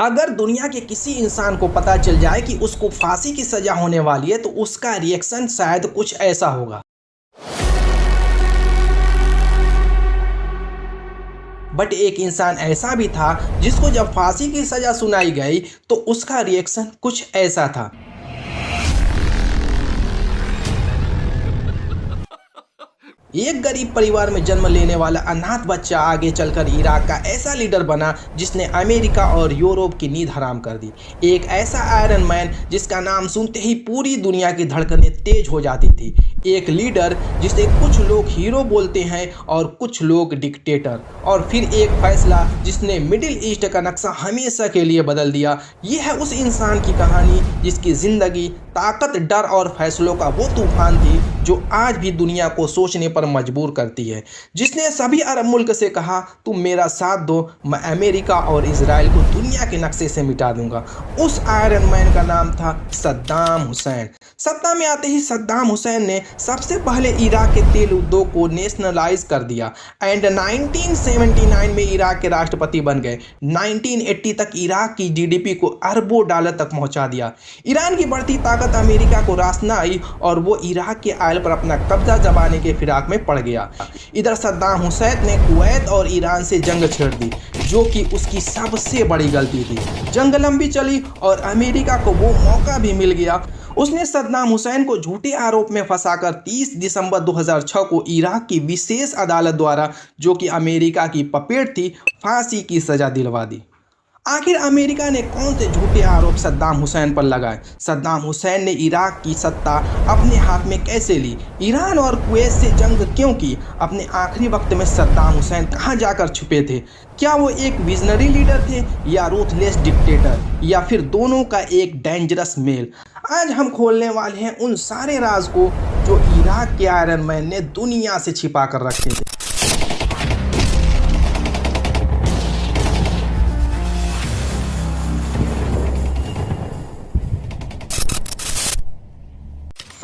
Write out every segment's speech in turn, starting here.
अगर दुनिया के किसी इंसान को पता चल जाए कि उसको फांसी की सजा होने वाली है तो उसका रिएक्शन शायद कुछ ऐसा होगा। बट एक इंसान ऐसा भी था जिसको जब फांसी की सजा सुनाई गई तो उसका रिएक्शन कुछ ऐसा था। एक गरीब परिवार में जन्म लेने वाला अनाथ बच्चा आगे चलकर इराक का ऐसा लीडर बना जिसने अमेरिका और यूरोप की नींद हराम कर दी। एक ऐसा आयरन मैन जिसका नाम सुनते ही पूरी दुनिया की धड़कनें तेज हो जाती थी। एक लीडर जिसे कुछ लोग हीरो बोलते हैं और कुछ लोग डिक्टेटर। और फिर एक फैसला जिसने मिडिल ईस्ट का नक्शा हमेशा के लिए बदल दिया। यह है उस इंसान की कहानी जिसकी जिंदगी ताकत, डर और फैसलों का वो तूफान थी जो आज भी दुनिया को सोचने पर मजबूर करती है। जिसने सभी अरब मुल्क से कहा तुम मेरा साथ दो, मैं अमेरिका और इजराइल को दुनिया के नक्शे से मिटा दूंगा। उस आयरन मैन का नाम था सद्दाम हुसैन। सत्ता में आते ही सद्दाम हुसैन ने सबसे पहले इराक के तेल उद्योग को नेशनलाइज कर दिया एंड 1979 में इराक के राष्ट्रपति बन गए। 1980 तक इराक की जीडीपी को अरबों डॉलर तक पहुंचा दिया। ईरान की बढ़ती ताकत अमेरिका को रास न आई और वो इराक के आयल पर अपना कब्जा जमाने के फिराक में पड़ गया। इधर सद्दाम हुसैन ने कुवैत और ईरान से जंग छेड़ दी जो कि उसकी सबसे बड़ी गलती थी। जंग लंबी चली और अमेरिका को वो मौका भी मिल गया। उसने सद्दाम हुसैन को झूठे आरोप में फंसाकर 30 दिसंबर 2006 को इराक की विशेष अदालत द्वारा, जो कि अमेरिका की पपेट थी, फांसी की सजा दिलवा दी। आखिर अमेरिका ने कौन से झूठे आरोप सद्दाम हुसैन पर लगाए? सद्दाम हुसैन ने इराक की सत्ता अपने हाथ में कैसे ली? ईरान और कुवैत से जंग क्यों की? अपने आखिरी वक्त में सद्दाम हुसैन कहां जाकर छुपे थे? क्या वो एक विजनरी लीडर थे या रूथलेस डिक्टेटर, या फिर दोनों का एक डेंजरस मेल? आज हम खोलने वाले हैं उन सारे राज को जो इराक के आयरन मैन ने दुनिया से छिपा कर रखे थे।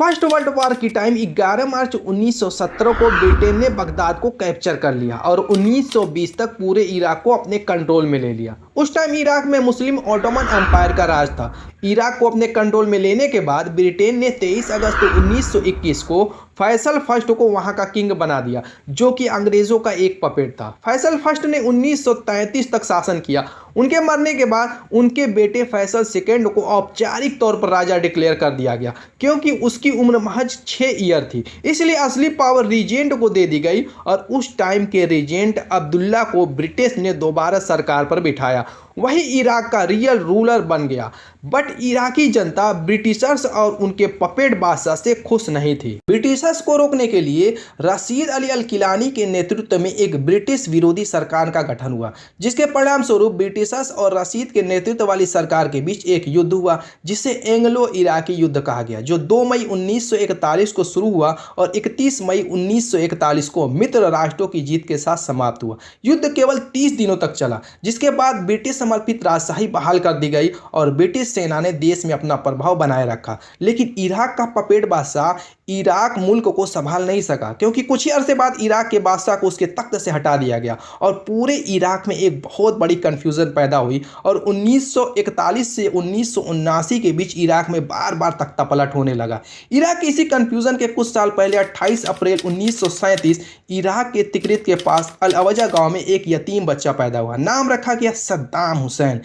फर्स्ट वर्ल्ड वॉर की टाइम 11 मार्च 1917 को ब्रिटेन ने बगदाद को कैप्चर कर लिया और 1920 तक पूरे इराक को अपने कंट्रोल में ले लिया। उस टाइम इराक में मुस्लिम ऑटोमन एम्पायर का राज था। इराक को अपने कंट्रोल में लेने के बाद ब्रिटेन ने 23 अगस्त 1921 को फैसल फर्स्ट को वहां का किंग बना दिया, जो कि अंग्रेजों का एक पपेट था। फैसल फर्स्ट ने 1933 तक शासन किया। उनके मरने के बाद उनके बेटे फैसल सेकेंड को औपचारिक तौर पर राजा डिक्लेयर कर दिया गया, क्योंकि उसकी उम्र महज 6 ईयर थी। इसलिए असली पावर रीजेंट को दे दी गई और उस टाइम के रीजेंट अब्दुल्ला को ब्रिटिश ने दोबारा सरकार पर बिठाया। वही इराक का रियल रूलर बन गया। बट इराकी जनता ब्रिटिशर्स और उनके पपेट बादशाह से खुश नहीं थी। ब्रिटिशर्स को रोकने के लिए रशीद अली अल किलानी के नेतृत्व में एक ब्रिटिश विरोधी सरकार का गठन हुआ, जिसके परिणाम स्वरूप ब्रिटिशर्स और रशीद के नेतृत्व वाली सरकार के बीच एक युद्ध हुआ जिसे एंग्लो इराकी युद्ध कहा गया, जो 2 मई 1941 को शुरू हुआ और 31 मई 1941 को मित्र राष्ट्रों की जीत के साथ समाप्त हुआ। युद्ध केवल 30 दिनों तक चला, जिसके बाद ब्रिटिश समर्पित राजशाही बहाल कर दी गई और ब्रिटिश सेना ने देश में अपना प्रभाव बनाए रखा। लेकिन इराक का पपेट बादशाह इराक मुल्क को संभाल नहीं सका, क्योंकि कुछ ही अरसे बाद इराक के बादशाह को उसके तख्त से हटा दिया गया और पूरे इराक में एक बहुत बड़ी कंफ्यूजन पैदा हुई। और 1941 से 1979 के बीच इराक में बार बार तख्तापलट होने लगा। इराक की इसी कंफ्यूजन के कुछ साल पहले 28 अप्रैल 1937 इराक के तिकरित के पास अल अवजा गांव में एक यतीम बच्चा पैदा हुआ। नाम रखा गया सद्दाम हुसैन।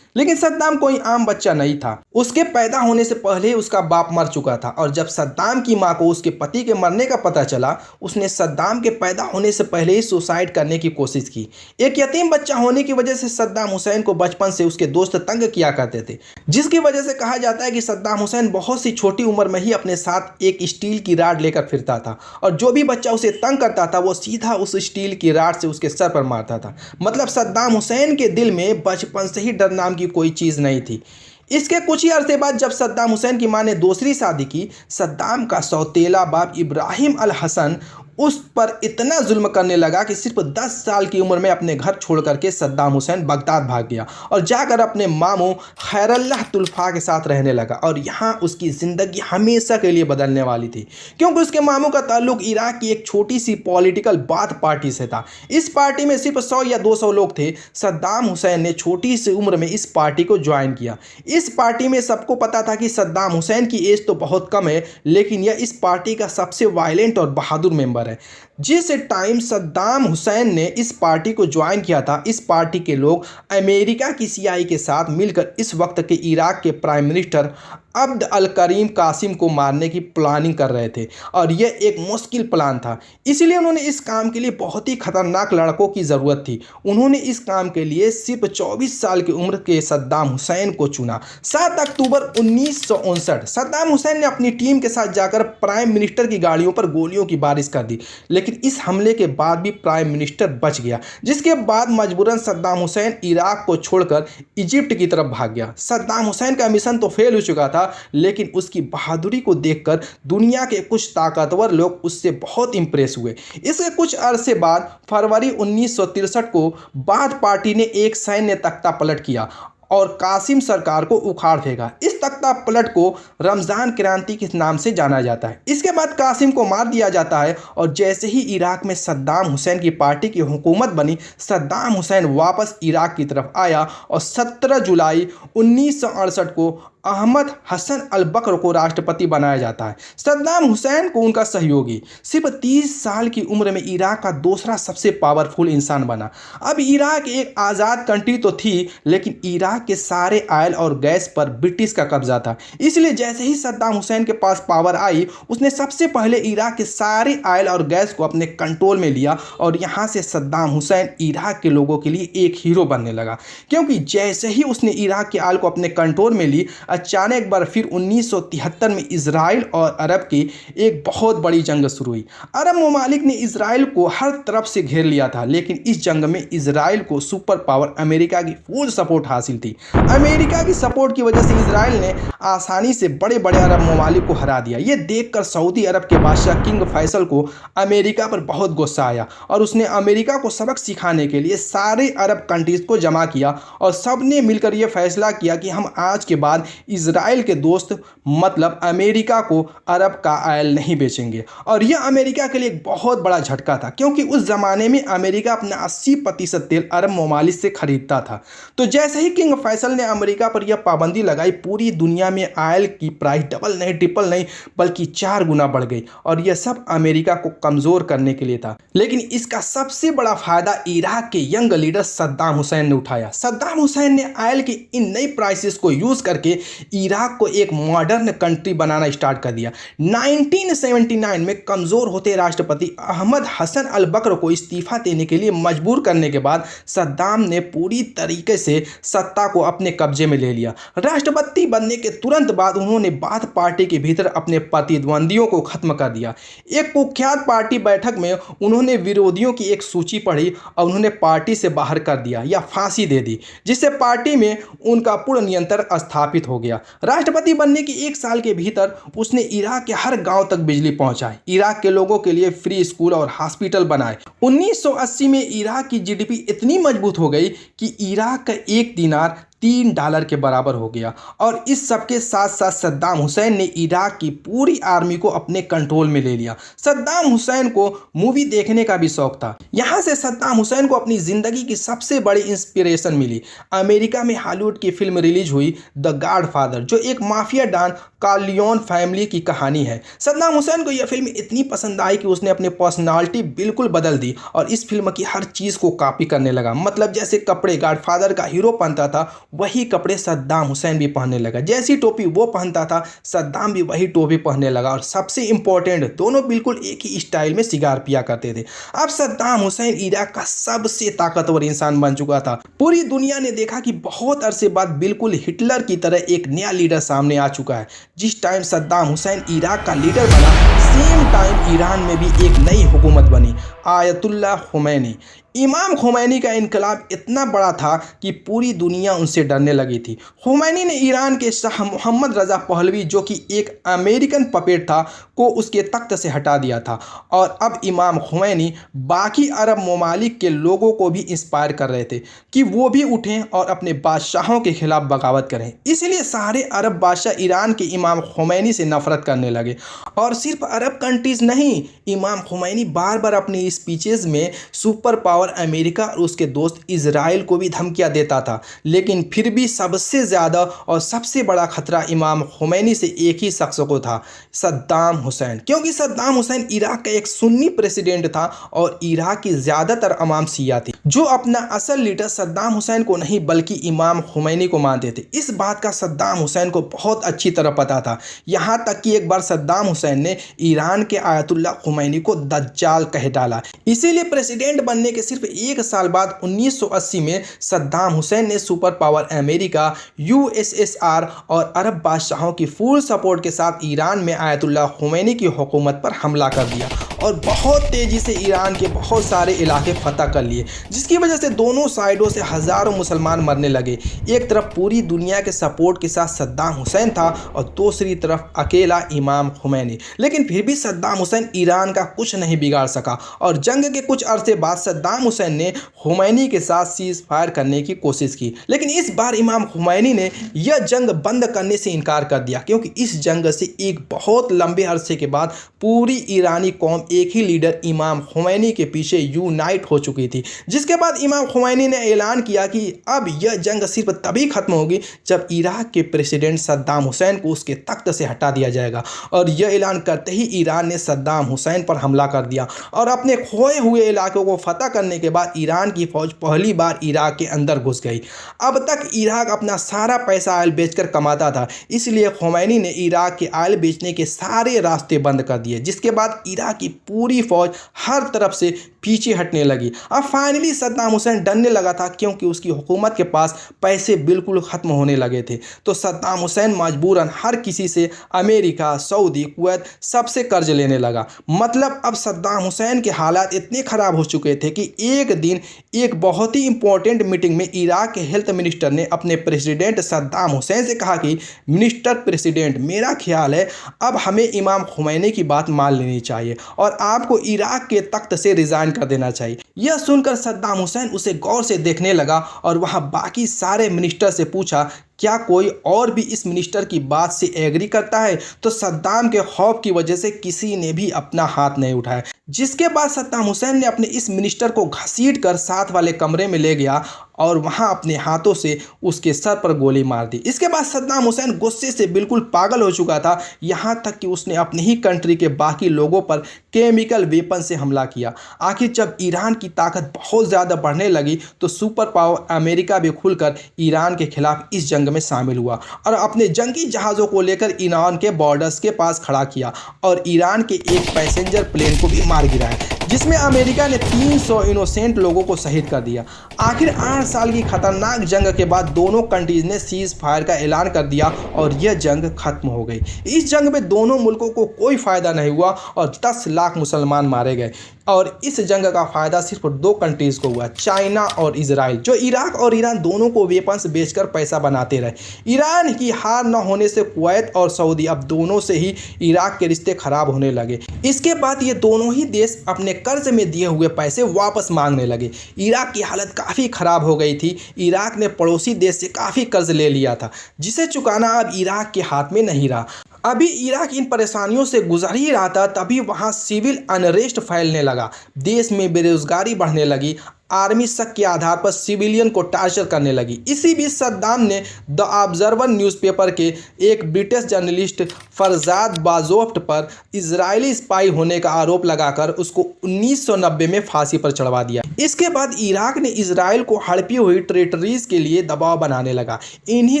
लेकिन सद्दाम कोई आम बच्चा नहीं था। उसके पैदा होने से पहले उसका बाप मर चुका था और जब सद्दाम की मां को उसके पति के मरने का पता चला, उसने सद्दाम के पैदा होने से पहले ही सुसाइड करने की कोशिश की। एक यतीम बच्चा होने की वजह से सद्दाम हुसैन को बचपन से उसके दोस्त तंग किया करते थे, जिसकी वजह से कहा जाता है कि सद्दाम हुसैन बहुत सी छोटी उम्र में ही अपने साथ एक स्टील की राड लेकर फिरता था और जो भी बच्चा उसे तंग करता था वो सीधा उस स्टील की राड से उसके सर पर मारता था। मतलब सद्दाम हुसैन के दिल में बचपन से ही डर नाम की कोई चीज़ नहीं थी। इसके कुछ ही अरसे बाद जब सद्दाम हुसैन की मां ने दूसरी शादी की, सद्दाम का सौतेला बाप इब्राहिम अल हसन उस पर इतना जुल्म करने लगा कि सिर्फ 10 साल की उम्र में अपने घर छोड़ करके सद्दाम हुसैन बगदाद भाग गया और जाकर अपने मामू खैरुल्लाह तुल्फा के साथ रहने लगा। और यहाँ उसकी ज़िंदगी हमेशा के लिए बदलने वाली थी, क्योंकि उसके मामू का ताल्लुक इराक की एक छोटी सी पॉलिटिकल बाथ पार्टी से था। इस पार्टी में सिर्फ 100 या 200 लोग थे। सद्दाम हुसैन ने छोटी सी उम्र में इस पार्टी को ज्वाइन किया। इस पार्टी में सबको पता था कि सद्दाम हुसैन की एज तो बहुत कम है, लेकिन यह इस पार्टी का सबसे वायलेंट और बहादुर मेंबर है। जिस टाइम सद्दाम हुसैन ने इस पार्टी को ज्वाइन किया था, इस पार्टी के लोग अमेरिका की सीआईए के साथ मिलकर इस वक्त के इराक के प्राइम मिनिस्टर अब्द अल करीम कासिम को मारने की प्लानिंग कर रहे थे और यह एक मुश्किल प्लान था। इसलिए उन्होंने इस काम के लिए बहुत ही खतरनाक लड़कों की ज़रूरत थी। उन्होंने इस काम के लिए सिर्फ 24 साल की उम्र के सद्दाम हुसैन को चुना। 7 अक्टूबर 1959 सद्दाम हुसैन ने अपनी टीम के साथ जाकर प्राइम मिनिस्टर की गाड़ियों पर गोलियों की बारिश कर दी, लेकिन इस हमले के बाद भी प्राइम मिनिस्टर बच गया, जिसके बाद मजबूरन सद्दाम हुसैन इराक को छोड़कर इजिप्ट की तरफ भाग गया। सद्दाम हुसैन का मिशन तो फेल हो चुका था, लेकिन उसकी बहादुरी को देखकर दुनिया के कुछ ताकतवर लोग उससे बहुत इंप्रेस हुए। इसके कुछ अरसे बाद फरवरी 1963 को बाथ पार्टी ने एक सैन्य तख्ता पलट किया और कासिम सरकार को उखाड़ फेंका। इस तख्ता पलट को रमज़ान क्रांति के नाम से जाना जाता है। इसके बाद कासिम को मार दिया जाता है और जैसे ही इराक में सद्दाम हुसैन की पार्टी की हुकूमत बनी, सद्दाम हुसैन वापस इराक की तरफ आया और 17 जुलाई 1968 को अहमद हसन अल बकर को राष्ट्रपति बनाया जाता है। सद्दाम हुसैन को उनका सहयोगी सिर्फ 30 साल की उम्र में इराक का दूसरा सबसे पावरफुल इंसान बना। अब इराक एक आज़ाद कंट्री तो थी, लेकिन इराक के सारे ऑयल और गैस पर ब्रिटिश का कब्जा था। इसलिए जैसे ही सद्दाम हुसैन के पास पावर आई, उसने सबसे पहले इराक के सारे ऑयल और गैस को अपने कंट्रोल में लिया और यहाँ से सद्दाम हुसैन इराक के लोगों के लिए एक हीरो बनने लगा, क्योंकि जैसे ही उसने इराक के ऑयल को अपने कंट्रोल में ली, अचानक एक बार फिर 1973 में इजराइल और अरब की एक बहुत बड़ी जंग शुरू हुई। अरब ममालिक ने इजराइल को हर तरफ से घेर लिया था, लेकिन इस जंग में इजराइल को सुपर पावर अमेरिका की फुल सपोर्ट हासिल थी। अमेरिका की सपोर्ट की वजह से इजराइल ने आसानी से बड़े बड़े अरब ममालिक को हरा दिया। ये देखकर सऊदी अरब के बादशाह किंग फैसल को अमेरिका पर बहुत गुस्सा आया और उसने अमेरिका को सबक सिखाने के लिए सारे अरब कंट्रीज को जमा किया और सब ने मिलकर यह फैसला किया कि हम आज के बाद इजराइल के दोस्त मतलब अमेरिका को अरब का ऑयल नहीं बेचेंगे। और यह अमेरिका के लिए एक बहुत बड़ा झटका था, क्योंकि उस ज़माने में अमेरिका अपना 80% तेल अरब ममालिक से खरीदता था। तो जैसे ही किंग फैसल ने अमेरिका पर यह पाबंदी लगाई, पूरी दुनिया में ऑयल की प्राइस डबल नहीं, ट्रिपल नहीं, बल्कि 4 गुना बढ़ गई। और यह सब अमेरिका को कमज़ोर करने के लिए था। लेकिन इसका सबसे बड़ा फायदा इराक के यंग लीडर सद्दाम हुसैन ने उठाया। सद्दाम हुसैन ने ऑयल की इन नई प्राइसेस को यूज़ करके इराक को एक मॉडर्न कंट्री बनाना स्टार्ट कर दिया। 1979 में कमज़ोर होते राष्ट्रपति अहमद हसन अल बकर को इस्तीफा देने के लिए मजबूर करने के बाद सद्दाम ने पूरी तरीके से सत्ता को अपने कब्जे में ले लिया। राष्ट्रपति बनने के तुरंत बाद उन्होंने बाथ पार्टी के भीतर अपने प्रतिद्वंदियों को खत्म कर दिया। एक कुख्यात पार्टी बैठक में उन्होंने विरोधियों की एक सूची पढ़ी और उन्होंने पार्टी से बाहर कर दिया या फांसी दे दी, जिससे पार्टी में उनका पूर्ण नियंत्रण स्थापित हो गया। राष्ट्रपति बनने के 1 साल के भीतर उसने इराक के हर गांव तक बिजली पहुंचाई, इराक के लोगों के लिए फ्री स्कूल और हॉस्पिटल बनाए। 1980 में इराक की जीडीपी इतनी मजबूत हो गई कि इराक का 1 दिनार $3 के बराबर हो गया। और इस सब के साथ साथ सद्दाम हुसैन ने इराक की पूरी आर्मी को अपने कंट्रोल में ले लिया। सद्दाम हुसैन को मूवी देखने का भी शौक था। यहाँ से सद्दाम हुसैन को अपनी ज़िंदगी की सबसे बड़ी इंस्पिरेशन मिली। अमेरिका में हॉलीवुड की फिल्म रिलीज हुई द गॉडफादर, जो एक माफिया डॉन कॉर्लियोन फैमिली की कहानी है। सद्दाम हुसैन को यह फिल्म इतनी पसंद आई कि उसने अपनी पर्सनालिटी बिल्कुल बदल दी और इस फिल्म की हर चीज़ को कॉपी करने लगा। मतलब जैसे कपड़े गॉडफादर का हीरो पहनता था, वही कपड़े सद्दाम हुसैन भी पहनने लगा। जैसी टोपी वो पहनता था, सद्दाम भी वही टोपी पहनने लगा। और सबसे इंपॉर्टेंट, दोनों बिल्कुल एक ही स्टाइल में सिगार पिया करते थे। अब सद्दाम हुसैन इराक का सबसे ताकतवर इंसान बन चुका था। पूरी दुनिया ने देखा कि बहुत अरसे बाद बिल्कुल हिटलर की तरह एक नया लीडर सामने आ चुका है। जिस टाइम सद्दाम हुसैन इराक का लीडर बना, सेम टाइम ईरान में भी एक नई हुकूमत बनी, आयतुल्लाह खुमैनी। इमाम खुमैनी का इनकलाब इतना बड़ा था कि पूरी दुनिया उनसे डरने लगी थी। खुमैनी ने ईरान के शाह मोहम्मद रज़ा पहलवी, जो कि एक अमेरिकन पपेट था, को उसके तख्त से हटा दिया था और अब इमाम खुमैनी बाकी अरब ममालिक के लोगों को भी इंस्पायर कर रहे थे कि वो भी उठें और अपने बादशाहों के खिलाफ बगावत करें। इसलिए सारे अरब बादशाह ईरान के इमाम खुमैनी से नफरत करने लगे। और सिर्फ अरब कंट्रीज नहीं, इमाम खुमैनी बार बार अपनी स्पीचेज में सुपर पावर अमेरिका और उसके दोस्त इजराइल को भी धमकियां देता था। लेकिन फिर भी सबसे ज़्यादा और सबसे बड़ा खतरा इमाम खुमैनी से एक ही शख्स को था, सद्दाम हुसैन। क्योंकि सद्दाम हुसैन इराक का एक सुन्नी प्रेसिडेंट था और इराक की ज़्यादातर अवाम शिया थी, जो अपना असल लीडर सद्दाम हुसैन को नहीं बल्कि इमाम खुमैनी को मानते थे। इस बात का सद्दाम हुसैन को बहुत अच्छी तरह पता था। यहाँ तक कि एक बार सद्दाम हुसैन ने ईरान के आयतुल्ला खुमैनी को दज्जाल कह डाला। इसीलिए प्रेसिडेंट बनने के सिर्फ एक साल बाद 1980 में सद्दाम हुसैन ने सुपर पावर अमेरिका, यूएसएसआर और अरब बादशाहों की फुल सपोर्ट के साथ ईरान में आयतुल्ला खुमैनी की हुकूमत पर हमला कर दिया और बहुत तेज़ी से ईरान के बहुत सारे इलाके फतह कर लिए, जिसकी वजह से दोनों साइडों से हज़ारों मुसलमान मरने लगे। एक तरफ पूरी दुनिया के सपोर्ट के साथ सद्दाम हुसैन था और दूसरी तरफ अकेला इमाम खुमैनी। लेकिन फिर भी सद्दाम हुसैन ईरान का कुछ नहीं बिगाड़ सका और जंग के कुछ अरसे बाद सद्दाम हुसैन ने खुमैनी के साथ सीज फायर करने की कोशिश की। लेकिन इस बार इमाम खुमैनी ने यह जंग बंद करने से इनकार कर दिया, क्योंकि इस जंग से एक बहुत लंबे अरसे के बाद पूरी ईरानी कौम एक ही लीडर इमाम खुमैनी के पीछे यूनाइट हो चुकी थी। जिसके बाद इमाम खुमैनी ने ऐलान किया कि अब यह जंग सिर्फ तभी खत्म होगी जब इराक के प्रेसिडेंट सद्दाम हुसैन को उसके तख्त से हटा दिया जाएगा। और यह ऐलान करते ही ईरान ने सद्दाम हुसैन पर हमला कर दिया और अपने खोए हुए इलाकों को फतह करने के बाद ईरान की फौज पहली बार इराक के अंदर घुस गई। अब तक इराक अपना सारा पैसा ऑयल बेचकर कमाता था, इसलिए खुमैनी ने इराक के ऑयल बेचने के सारे रास्ते बंद कर दिए। जिसके बाद इराक की पूरी फौज हर तरफ से पीछे हटने लगी। अब फाइनली सद्दाम हुसैन डरने लगा था, क्योंकि उसकी हुकूमत के पास पैसे बिल्कुल ख़त्म होने लगे थे। तो सद्दाम हुसैन मजबूरन हर किसी से, अमेरिका, सऊदी, कुवैत, सबसे कर्ज लेने लगा। मतलब अब सद्दाम हुसैन के हालात इतने ख़राब हो चुके थे कि एक दिन एक बहुत ही इंपॉर्टेंट मीटिंग में इराक के हेल्थ मिनिस्टर ने अपने प्रेसिडेंट सद्दाम हुसैन से कहा कि मिनिस्टर प्रेसिडेंट, मेरा ख्याल है अब हमें इमाम खुमैनी की बात मान लेनी चाहिए और आपको इराक के तख्त से रिजाइन कर देना चाहिए। यह सुनकर सद्दाम हुसैन उसे गौर से देखने लगा और वहां बाकी सारे मिनिस्टर से पूछा, क्या कोई और भी इस मिनिस्टर की बात से एग्री करता है? तो सद्दाम के खौफ की वजह से किसी ने भी अपना हाथ नहीं उठाया। जिसके बाद सद्दाम हुसैन ने अपने इस मिनिस्टर को घसीट कर साथ वाले कमरे में ले गया और वहां अपने हाथों से उसके सर पर गोली मार दी। इसके बाद सद्दाम हुसैन गुस्से से बिल्कुल पागल हो चुका था, यहाँ तक कि उसने अपने ही कंट्री के बाकी लोगों पर केमिकल वेपन से हमला किया। आखिर जब ईरान की ताकत बहुत ज़्यादा बढ़ने लगी तो सुपर पावर अमेरिका भी खुलकर ईरान के खिलाफ इस जंग में शामिल हुआ और अपने जंगी जहाज़ों को लेकर ईरान के बॉर्डर्स के पास खड़ा किया और ईरान के एक पैसेंजर प्लेन को भी मार गिराया, जिसमें अमेरिका ने 300 इनोसेंट लोगों को शहीद कर दिया। आखिर 8 साल की खतरनाक जंग के बाद दोनों कंट्रीज ने सीज फायर का ऐलान कर दिया और यह जंग खत्म हो गई। इस जंग में दोनों मुल्कों को कोई फायदा नहीं हुआ और 10 लाख मुसलमान मारे गए और इस जंग का फायदा सिर्फ 2 कंट्रीज को हुआ, चाइना और इजराइल, जो इराक और ईरान दोनों को वेपन्स बेचकर पैसा बनाते रहे। ईरान की हार न होने से कुवैत और सऊदी अब दोनों से ही इराक के रिश्ते खराब होने लगे। इसके बाद ये दोनों ही देश अपने कर्ज में दिए हुए पैसे वापस मांगने लगे। इराक की हालत काफ़ी ख़राब हो गई थी। इराक ने पड़ोसी देश से काफ़ी कर्ज ले लिया था, जिसे चुकाना अब इराक के हाथ में नहीं रहा। अभी इराक इन परेशानियों से गुजर ही रहा था, तभी वहाँ सिविल अनरेस्ट फैलने लगा, देश में बेरोजगारी बढ़ने लगी, आर्मी शक के आधार पर सिविलियन को टार्चर करने लगी। इसी बीच सद्दाम ने द ऑब्जर्वर न्यूज़पेपर के एक ब्रिटिश जर्नलिस्ट फरजाद बाजोफ्ट पर इजरायली स्पाई होने का आरोप लगाकर उसको 1990 में फांसी पर चढ़वा दिया। इसके बाद इराक ने इजराइल को हड़पी हुई टेरिटरीज के लिए दबाव बनाने लगा। इन्हीं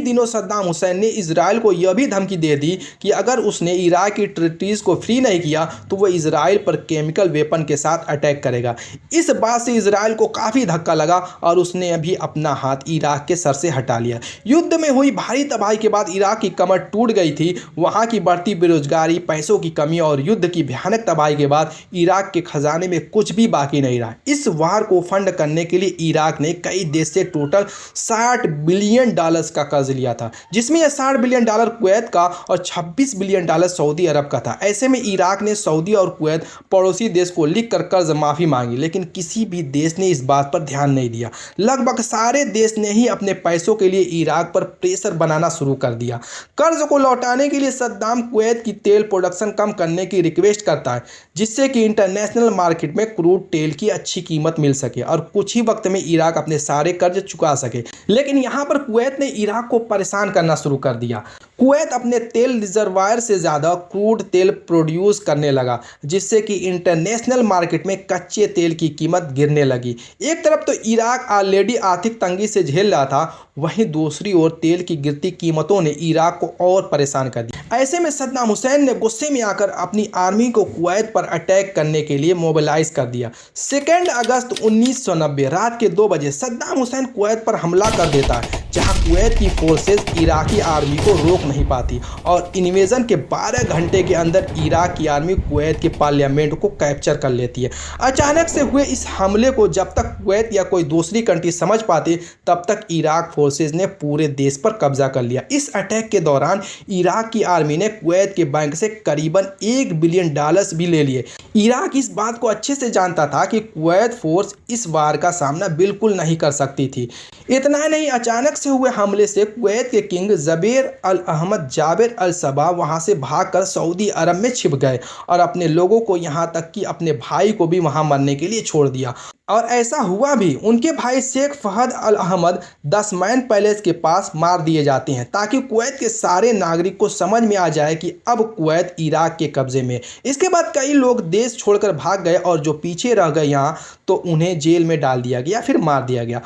दिनों सद्दाम हुसैन ने इजराइल को यह भी धमकी दे दी कि अगर उसने इराक की टेरिटरीज को फ्री नहीं किया तो वह इजराइल पर केमिकल वेपन के साथ अटैक करेगा। इस बात से इजराइल को काफ़ी धक्का लगा और उसने अभी अपना हाथ इराक के सर से हटा लिया। युद्ध में हुई भारी तबाही के बाद इराक की कमर टूट गई थी। वहाँ की बढ़ती बेरोजगारी, पैसों की कमी और युद्ध की भयानक तबाही के बाद इराक के खजाने में कुछ भी बाकी नहीं रहा। इस वार को फंड करने के लिए इराक ने कई देश से टोटल $60 बिलियन का कर्ज लिया था, जिसमें यह $60 बिलियन कुवैत का और $26 बिलियन सऊदी अरब का था। ऐसे में इराक ने सऊदी और कुवैत पड़ोसी देश को लिखकर कर्ज माफी मांगी, लेकिन किसी भी देश ने इस बात पर ध्यान नहीं दिया। लगभग सारे देश ने ही अपने पैसों के लिए इराक पर प्रेशर बनाना शुरू कर दिया। कर्ज को लौटाने के लिए सद्दाम कुवैत की तेल प्रोडक्शन कम करने की रिक्वेस्ट करता है, जिससे कि इंटरनेशनल मार्केट में क्रूड तेल की अच्छी कीमत मिल सके और कुछ ही वक्त में इराक अपने सारे कर्ज चुका सके। लेकिन यहाँ पर कुवैत ने इराक को परेशान करना शुरू कर दिया। कुवैत अपने तेल रिजर्वायर से ज़्यादा क्रूड तेल प्रोड्यूस करने लगा, जिससे कि इंटरनेशनल मार्केट में कच्चे तेल की कीमत गिरने लगी। एक तरफ तो इराक ऑलरेडी आर्थिक तंगी से झेल रहा था, वहीं दूसरी ओर तेल की गिरती कीमतों ने इराक को और परेशान कर दिया। ऐसे में सद्दाम हुसैन ने गुस्से में आकर अपनी आर्मी को कुवैत पर अटैक करने के लिए मोबिलाइज कर दिया। 2 अगस्त 1990 रात के 2 बजे सद्दाम हुसैन कुवैत पर हमला कर देता है, जहां कुवैत की फोर्सेस इराकी आर्मी को रोक नहीं पाती और इन्वेजन के 12 घंटे के अंदर इराक की आर्मी कुवैत के पार्लियामेंट को कैप्चर कर लेती है। अचानक से हुए इस हमले को जब तक कुवैत या कोई दूसरी कंट्री समझ पाती, तब तक इराक फोर्सेस ने पूरे देश पर कब्जा कर लिया। इस अटैक के दौरान इराक की आर्मी ने कुवैत के बैंक से करीबन $1 बिलियन भी ले लिए। इराक इस बात को अच्छे से जानता था कि कुवैत फोर्स इस वार का सामना बिल्कुल नहीं कर सकती थी। इतना नहीं, अचानक से हुए हमले से कुवैत के किंग जबेर अल अहमद जाबिर अल सबा वहां से भागकर सऊदी अरब में छिप गए और अपने लोगों को यहां तक कि अपने भाई को भी वहां मरने के लिए छोड़ दिया। और ऐसा हुआ भी। उनके भाई शेख फहद अल अहमद दसमैन पैलेस के पास मार दिए जाते हैं, ताकि कुवैत के सारे नागरिक को समझ में आ जाए कि अब कुवैत इराक के कब्जे में। इसके बाद कई लोग देश छोड़कर भाग गए और जो पीछे रह गए यहाँ, तो उन्हें जेल में डाल दिया गया, फिर मार दिया गया।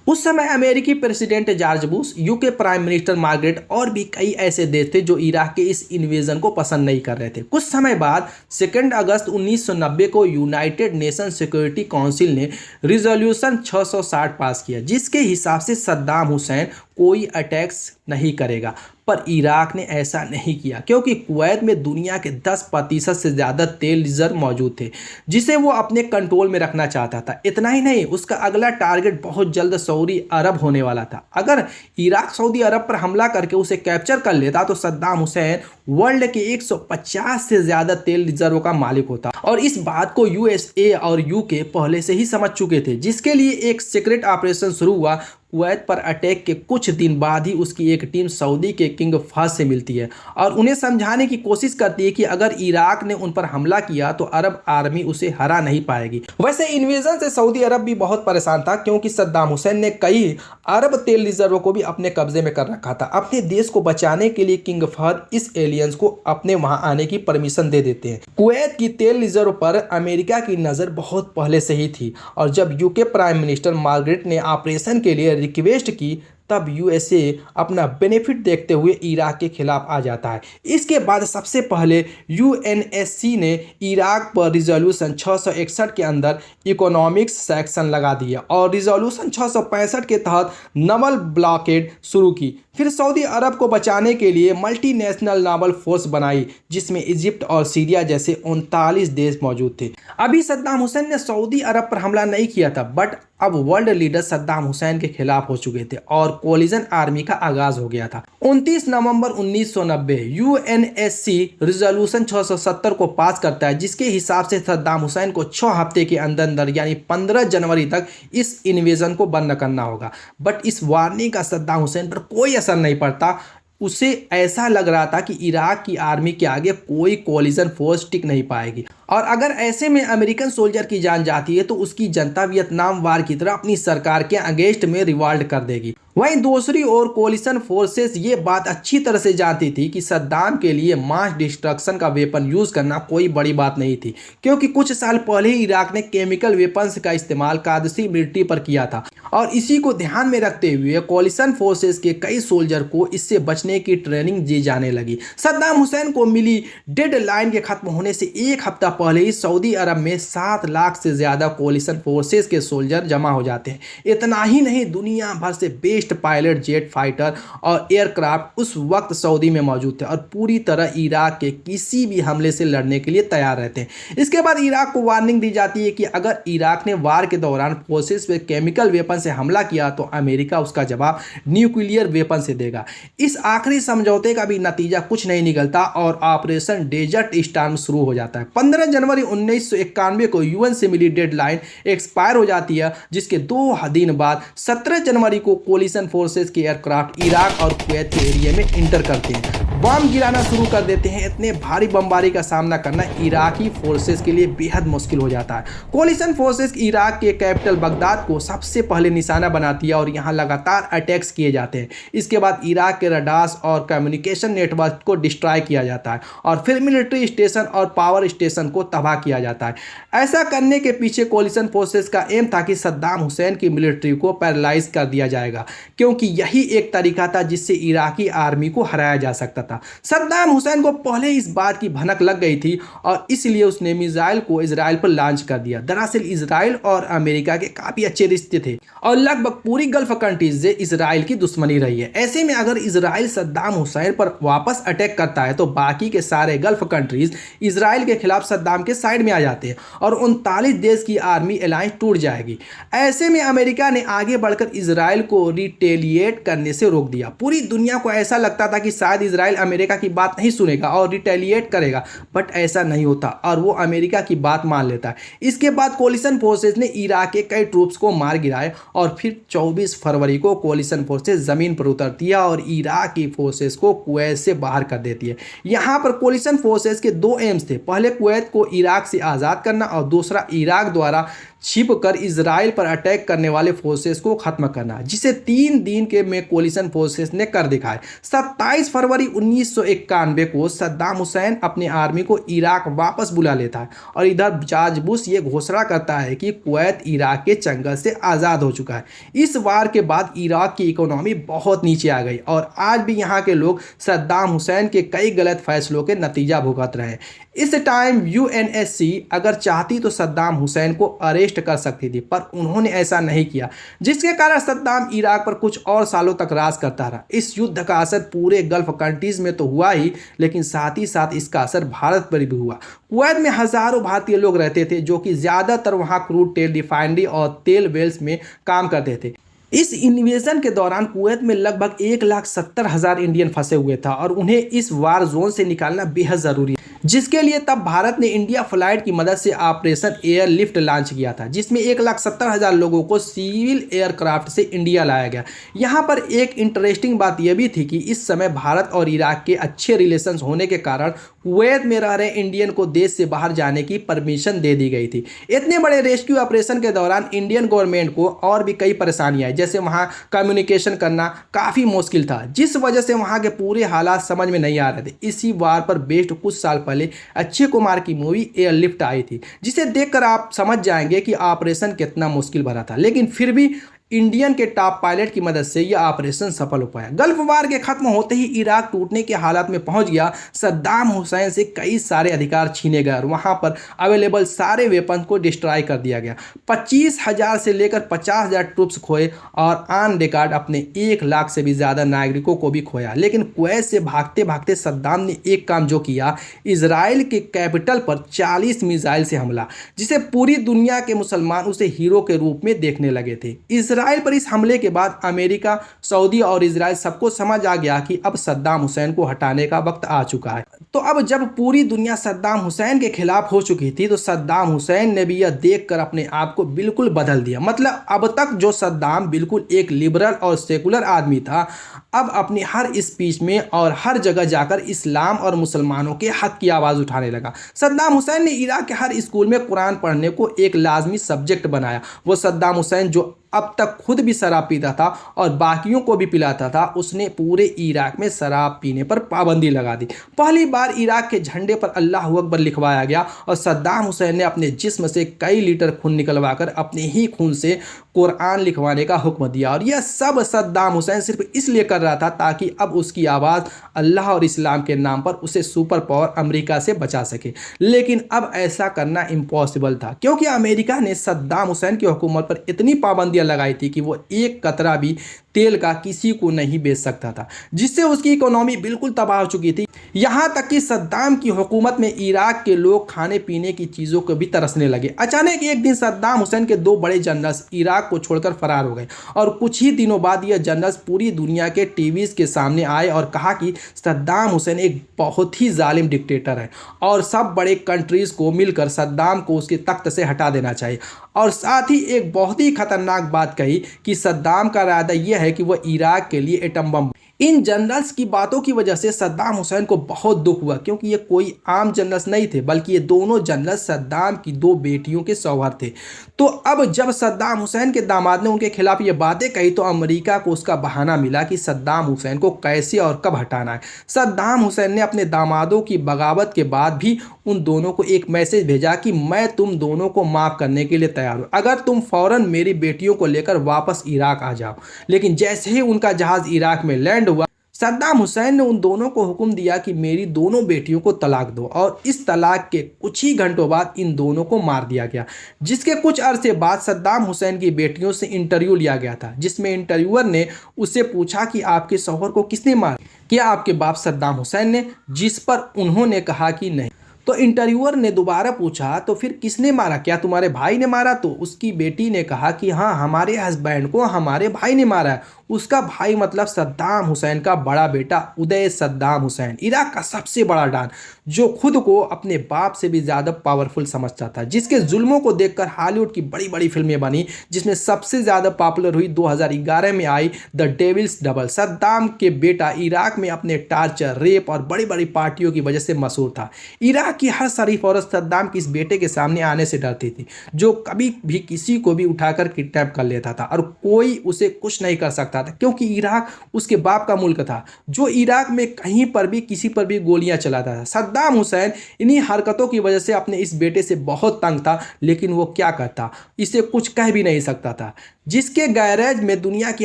उस समय अमेरिकी president George Bush, UK prime minister Margaret और भी कई ऐसे देश थे जो इराक के इस इन्वेजन को पसंद नहीं कर रहे थे। कुछ समय बाद 2 अगस्त 1990 को यूनाइटेड नेशन सिक्योरिटी काउंसिल ने रिजोल्यूशन 660 पास किया, जिसके हिसाब से सद्दाम हुसैन कोई अटैक्स नहीं करेगा। पर इराक ने ऐसा नहीं किया, क्योंकि कुवैत में दुनिया के 10% से ज़्यादा तेल रिजर्व मौजूद थे, जिसे वो अपने कंट्रोल में रखना चाहता था। इतना ही नहीं, उसका अगला टारगेट बहुत जल्द सऊदी अरब होने वाला था। अगर इराक सऊदी अरब पर हमला करके उसे कैप्चर कर लेता, तो सद्दाम हुसैन वर्ल्ड के 150 से ज़्यादा तेल रिजर्व का मालिक होता। और इस बात को यूएसए और यूके पहले से ही समझ चुके थे, जिसके लिए एक सीक्रेट ऑपरेशन शुरू हुआ। कुवैत पर अटैक के कुछ दिन बाद ही उसकी एक टीम सऊदी के किंग फहद से मिलती है और उन्हें समझाने की कोशिश करती है कि अगर इराक ने उन पर हमला किया तो अरब आर्मी उसे हरा नहीं पाएगी। वैसे इन्वेजन से सऊदी अरब भी बहुत परेशान था, क्योंकि सद्दाम हुसैन ने कई अरब तेल रिजर्व को भी अपने कब्जे में कर रखा था। अपने देश को बचाने के लिए किंग फहद इस एलियंस को अपने वहां आने की परमिशन दे देते हैं। कुवैत की तेल रिजर्व पर अमेरिका की नज़र बहुत पहले से ही थी, और जब यूके प्राइम मिनिस्टर मार्गरेट ने ऑपरेशन के लिए रिक्वेस्ट की, तब यूएसए अपना बेनिफिट देखते हुए इराक के खिलाफ आ जाता है। इसके बाद सबसे पहले यूएनएससी ने इराक पर रिजोल्यूशन 661 के अंदर इकोनॉमिक्स सेक्शन लगा दिया और रिजोल्यूशन 665 के तहत नवल ब्लॉकेड शुरू की। फिर सऊदी अरब को बचाने के लिए मल्टीनेशनल नावल फोर्स बनाई, जिसमें इजिप्ट और सीरिया जैसे 39 देश मौजूद थे। अभी सद्दाम हुसैन ने सऊदी अरब पर हमला नहीं किया था, बट अब वर्ल्ड लीडर सद्दाम हुसैन के खिलाफ हो चुके थे और कोलिजन आर्मी का आगाज हो गया था। 29 नवंबर 1990 यूएनएससी रिजोल्यूशन 670 को पास करता है, जिसके हिसाब से सद्दाम हुसैन को 6 हफ्ते के अंदर अंदर यानी 15 जनवरी तक इस इन्वेजन को बंद करना होगा। बट इस वार्निंग का सद्दाम हुसैन पर कोई असर नहीं पड़ता। उसे ऐसा लग रहा था कि इराक की आर्मी के आगे कोई कोलिजन फोर्स टिक नहीं पाएगी, और अगर ऐसे में अमेरिकन सोल्जर की जान जाती है तो उसकी जनता वियतनाम वार की तरह अपनी सरकार के अगेंस्ट में रिवॉल्ट कर देगी। वहीं दूसरी ओर कोलिशन फोर्सेस ये बात अच्छी तरह से जानती थी कि सद्दाम के लिए मास डिस्ट्रक्शन का वेपन यूज करना कोई बड़ी बात नहीं थी, क्योंकि कुछ साल पहले ही इराक ने केमिकल वेपन्स का इस्तेमाल कादसी मिलिट्री पर किया था। और इसी को ध्यान में रखते हुए कोलिशन फोर्सेस के कई सोल्जर को इससे बचने की ट्रेनिंग दी जाने लगी। सद्दाम हुसैन को मिली डेडलाइन के खत्म होने से एक हफ्ता पहले ही सऊदी अरब में 7 लाख से ज्यादा कोलिशन फोर्सेस के सोल्जर जमा हो जाते हैं। इतना ही नहीं, दुनिया भर से बेस्ट पायलट, जेट फाइटर और एयरक्राफ्ट उस वक्त सऊदी में मौजूद थे और पूरी तरह इराक के किसी भी हमले से लड़ने के लिए तैयार रहते हैं। इसके बाद इराक को वार्निंग दी जाती है कि अगर इराक ने वार के दौरान फोर्सेस पे केमिकल वेपन से हमला किया तो अमेरिका उसका जवाब न्यूक्लियर वेपन से देगा। इस आखिरी समझौते का भी नतीजा कुछ नहीं निकलता और ऑपरेशन डेजर्ट स्टॉर्म शुरू हो जाता है। 15 जनवरी 1991 को यूएन से मिली डेडलाइन एक्सपायर हो जाती है, जिसके 2 दिन बाद 17 जनवरी को कोलिशन फोर्सेस के एयरक्राफ्ट इराक और कुवैत के एरिया में इंटर करते हैं, बम गिराना शुरू कर देते हैं। इतने भारी बमबारी का सामना करना इराकी फोर्सेस के लिए बेहद मुश्किल हो जाता है। कोलिशन फोर्सेस इराक के कैपिटल बगदाद को सबसे पहले निशाना बनाती है और यहाँ लगातार अटैक्स किए जाते हैं। इसके बाद इराक के रडार्स और कम्युनिकेशन नेटवर्क को डिस्ट्रॉय किया जाता है और फिर मिलिट्री स्टेशन और पावर स्टेशन को तबाह किया जाता है। ऐसा करने के पीछे कोलिशन फोर्सेस का एम था कि सद्दाम हुसैन की मिलिट्री को पैरालाइज कर दिया जाएगा, क्योंकि यही एक तरीका था जिससे इराकी आर्मी को हराया जा सकता था। सद्दाम हुसैन को पहले इस बात की भनक लग गई थी और इसलिए उसने मिसाइल को इजराइल पर लॉन्च कर दिया। दरअसल इजराइल और अमेरिका के काफी अच्छे रिश्ते थे और लगभग पूरी गल्फ कंट्रीज से इजराइल की दुश्मनी रही है। ऐसे में अगर इजराइल सद्दाम हुसैन पर वापस अटैक करता है तो बाकी के सारे गल्फ कंट्रीज इजराइल के खिलाफ सद्दाम के साइड में आ जाते हैं और 39 देश की आर्मी अलायंस टूट जाएगी। ऐसे में अमेरिका ने आगे बढ़कर इजराइल को रिटेलिएट करने से रोक दिया। पूरी दुनिया को ऐसा लगता था कि शायद इजराइल अमेरिका की बात नहीं सुनेगा और रिटेलिएट करेगा, बट ऐसा नहीं होता और वो अमेरिका की बात मान लेता है। इसके बाद कोलिशन फोर्सेस ने इराक के कई ट्रूप्स को मार गिराए और फिर 24 फरवरी को कोलिशन फोर्सेस जमीन पर उतरती है और इराक की फोर्सेस को कुवैत से बाहर कर देती है। यहाँ पर कोलिशन फोर्सेस के 2 एम्स थे, पहले कुवैत को इराक से आज़ाद करना और दूसरा इराक द्वारा छिप कर इजराइल पर अटैक करने वाले फोर्सेस को खत्म करना, जिसे 3 दिन के में कोलिशन फोर्सेस ने कर दिखाए। 27 फरवरी 1991 को सद्दाम हुसैन अपने आर्मी को इराक वापस बुला लेता है और इधर जॉर्ज बुश ये घोषणा करता है कि कुवैत इराक के चंगल से आज़ाद हो चुका है। इस वार के बाद इराक की इकोनॉमी बहुत नीचे आ गई और आज भी यहाँ के लोग सद्दाम हुसैन के कई गलत फैसलों के नतीजा भुगत रहे हैं। इस टाइम यूएनएससी अगर चाहती तो सद्दाम हुसैन को अरेस्ट कर सकती थी, पर उन्होंने ऐसा नहीं किया, जिसके कारण सद्दाम इराक पर कुछ और सालों तक राज करता रहा। इस युद्ध का असर पूरे गल्फ कंट्रीज में तो हुआ ही, लेकिन साथ ही साथ इसका असर भारत पर भी हुआ। कुवैत में हजारों भारतीय लोग रहते थे जो कि ज्यादातर वहां क्रूड तेल रिफाइनरी और तेल वेल्स में काम करते थे। इस इन्वेजन के दौरान कुवैत में लगभग 1,70,000 इंडियन फंसे हुए था और उन्हें इस वार जोन से निकालना बेहद जरूरी है, जिसके लिए तब भारत ने इंडिया फ्लाइट की मदद से ऑपरेशन एयरलिफ्ट लॉन्च किया था, जिसमें 1,70,000 लोगों को सिविल एयरक्राफ्ट से इंडिया लाया गया। यहाँ पर एक इंटरेस्टिंग बात यह भी थी कि इस समय भारत और इराक के अच्छे रिलेशंस होने के कारण कुवैत में रह रहे इंडियन को देश से बाहर जाने की परमिशन दे दी गई थी। इतने बड़े रेस्क्यू ऑपरेशन के दौरान इंडियन गवर्नमेंट को और भी कई परेशानियां आई, जैसे वहां कम्युनिकेशन करना काफ़ी मुश्किल था, जिस वजह से वहां के पूरे हालात समझ में नहीं आ रहे थे। इसी वार पर बेस्ड कुछ साल पहले अक्षय कुमार की मूवी एयरलिफ्ट आई थी, जिसे देखकर आप समझ जाएंगे कि ऑपरेशन कितना मुश्किल भरा था, लेकिन फिर भी इंडियन के टॉप पायलट की मदद से यह ऑपरेशन सफल हो पाया। गल्फ वार के खत्म होते ही इराक टूटने के हालात में पहुंच गया। सद्दाम हुसैन से कई सारे अधिकार छीने गए और वहां पर अवेलेबल सारे वेपन को डिस्ट्रॉय कर दिया गया। 25,000 से लेकर 50,000 ट्रूप्स खोए और ऑन रिकॉर्ड अपने 1 लाख से भी ज्यादा नागरिकों को भी खोया। लेकिन कुवैत से भागते भागते सद्दाम ने एक काम जो किया, इजराइल के कैपिटल पर 40 मिसाइल से हमला, जिसे पूरी दुनिया के मुसलमान उसे हीरो के रूप में देखने लगे थे। इजराइल पर इस हमले के बाद अमेरिका, सऊदी और इजराइल सबको समझ आ गया कि अब सद्दाम हुसैन को हटाने का वक्त आ चुका है। तो अब जब पूरी दुनिया सद्दाम हुसैन के खिलाफ हो चुकी थी तो सद्दाम हुसैन ने भी यह देखकर अपने आप को बिल्कुल बदल दिया। मतलब अब तक जो सद्दाम बिल्कुल एक लिबरल और सेकुलर आदमी था, अब अपनी हर स्पीच में और हर जगह जाकर इस्लाम और मुसलमानों के हक की आवाज़ उठाने लगा। सद्दाम हुसैन ने इराक के हर स्कूल में कुरान पढ़ने को एक लाजमी सब्जेक्ट बनाया। वो सद्दाम हुसैन जो अब तक खुद भी शराब पीता था और बाकियों को भी पिलाता था, उसने पूरे इराक में शराब पीने पर पाबंदी लगा दी। पहली बार इराक के झंडे पर अल्लाह अकबर लिखवाया गया और सद्दाम हुसैन ने अपने जिस्म से कई लीटर खून निकलवाकर अपने ही खून से कुरान लिखवाने का हुक्म दिया। और यह सब सद्दाम हुसैन सिर्फ इसलिए कर रहा था ताकि अब उसकी आवाज़ अल्लाह और इस्लाम के नाम पर उसे सुपर पावर अमेरिका से बचा सके। लेकिन अब ऐसा करना इम्पॉसिबल था, क्योंकि अमेरिका ने सद्दाम हुसैन की हुकूमत पर इतनी पाबंदियां लगाई थी कि वो एक कतरा भी तेल का किसी को नहीं बेच सकता था, जिससे उसकी इकोनॉमी बिल्कुल तबाह हो चुकी थी। यहाँ तक कि सद्दाम की हुकूमत में इराक के लोग खाने पीने की चीज़ों को भी तरसने लगे। अचानक एक दिन सद्दाम हुसैन के दो बड़े जनरल्स इराक को छोड़कर फरार हो गए और कुछ ही दिनों बाद यह जनरल्स पूरी दुनिया के टीवीज़ के सामने आए और कहा कि सद्दाम हुसैन एक बहुत ही जालिम डिक्टेटर है और सब बड़े कंट्रीज़ को मिलकर सद्दाम को उसके तख्त से हटा देना चाहिए। और साथ ही एक बहुत ही खतरनाक बात कही कि सद्दाम का इरादा यह है कि वह इराक के लिए एटम बम। इन जनरल्स की बातों की वजह से सद्दाम हुसैन को बहुत दुख हुआ, क्योंकि ये कोई आम जनरल्स नहीं थे, बल्कि ये दोनों जनरल्स सद्दाम की दो बेटियों के शौहर थे। तो अब जब सद्दाम हुसैन के दामाद ने उनके खिलाफ ये बातें कही तो अमेरिका को उसका बहाना मिला कि सद्दाम हुसैन को कैसे और कब हटाना है। सद्दाम हुसैन ने अपने दामादों की बगावत के बाद भी उन दोनों को एक मैसेज भेजा कि मैं तुम दोनों को माफ़ करने के लिए तैयार हूँ, अगर तुम फ़ौरन मेरी बेटियों को लेकर वापस इराक आ जाओ। लेकिन जैसे ही उनका जहाज़ इराक में लैंड हुआ, सद्दाम हुसैन ने उन दोनों को हुक्म दिया कि मेरी दोनों बेटियों को तलाक दो, और इस तलाक के कुछ ही घंटों बाद इन दोनों को मार दिया गया। जिसके कुछ अरसे बाद सद्दाम हुसैन की बेटियों से इंटरव्यू लिया गया था, जिसमें इंटरव्यूअर ने उससे पूछा कि आपके शौहर को किसने मारा, क्या आपके बाप सद्दाम हुसैन ने, जिस पर उन्होंने कहा कि नहीं। तो इंटरव्यूअर ने दोबारा पूछा तो फिर किसने मारा, क्या तुम्हारे भाई ने मारा। तो उसकी बेटी ने कहा कि हाँ, हमारे हस्बैंड को हमारे भाई ने मारा है। उसका भाई मतलब सद्दाम हुसैन का बड़ा बेटा उदय सद्दाम हुसैन, इराक का सबसे बड़ा डॉन, जो खुद को अपने बाप से भी ज़्यादा पावरफुल समझता था, जिसके जुल्मों को देखकर हॉलीवुड की बड़ी बड़ी फिल्में बनी, जिसमें सबसे ज़्यादा पॉपुलर हुई 2011 में I the devils double. Saddam के बेटा इराक में अपने टार्चर, रेप और बड़ी बड़ी पार्टियों की वजह से मशहूर था। इराक की हर शरीफ औरत सद्दाम की इस बेटे के सामने आने से डरती थी, जो कभी भी किसी को भी उठाकर किडनैप कर लेता था और कोई उसे कुछ नहीं कर सकता था, क्योंकि इराक उसके बाप का मुल्क था, जो इराक में कहीं पर भी किसी पर भी गोलियां चलाता था। सद्दाम हुसैन इन्हीं हरकतों की वजह से अपने इस बेटे से बहुत तंग था, लेकिन वो क्या करता, इसे कुछ कह भी नहीं सकता था। जिसके गैरेज में दुनिया की